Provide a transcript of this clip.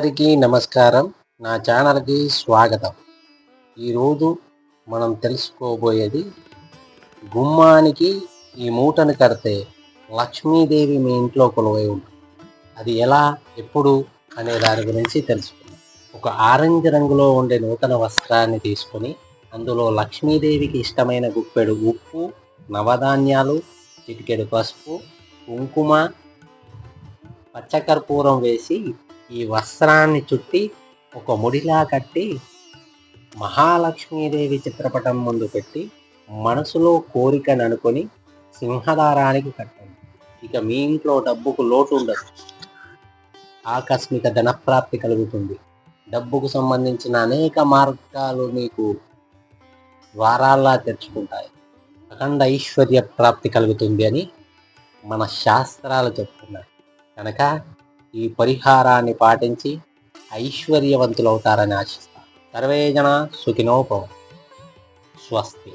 అందరికీ నమస్కారం. నా ఛానల్‌కి స్వాగతం. ఈరోజు మనం తెలుసుకోబోయేది గుమ్మానికి ఈ మూటను కడితే లక్ష్మీదేవి మీ ఇంట్లో కొలువై ఉంటుంది. అది ఎలా, ఎప్పుడు అనే దాని గురించి తెలుసుకుందాం. ఒక ఆరెంజ్ రంగులో ఉండే నూతన వస్త్రాన్ని తీసుకొని అందులో లక్ష్మీదేవికి ఇష్టమైన గుప్పెడు ఉప్పు, నవధాన్యాలు, చిటికెడు పసుపు, కుంకుమ, పచ్చకర్పూరం వేసి ఈ వస్త్రాన్ని చుట్టి ఒక ముడిలా కట్టి మహాలక్ష్మీదేవి చిత్రపటం ముందు పెట్టి మనసులో కోరికను అనుకొని సింహదారానికి కట్టండి. ఇక మీ ఇంట్లో డబ్బుకు లోటు ఉండదు. ఆకస్మిక ధనప్రాప్తి కలుగుతుంది. డబ్బుకు సంబంధించిన అనేక మార్గాలు మీకు ద్వారాల్లా తెరుచుకుంటాయి. అఖండ ఐశ్వర్య ప్రాప్తి కలుగుతుంది అని మన శాస్త్రాలు చెప్తున్నాయి. కనుక ఈ పరిహారాన్ని పాటించి ఐశ్వర్యవంతులవుతారని ఆశిస్తాను. సర్వే జన సుఖినో భవంతు. స్వస్తి.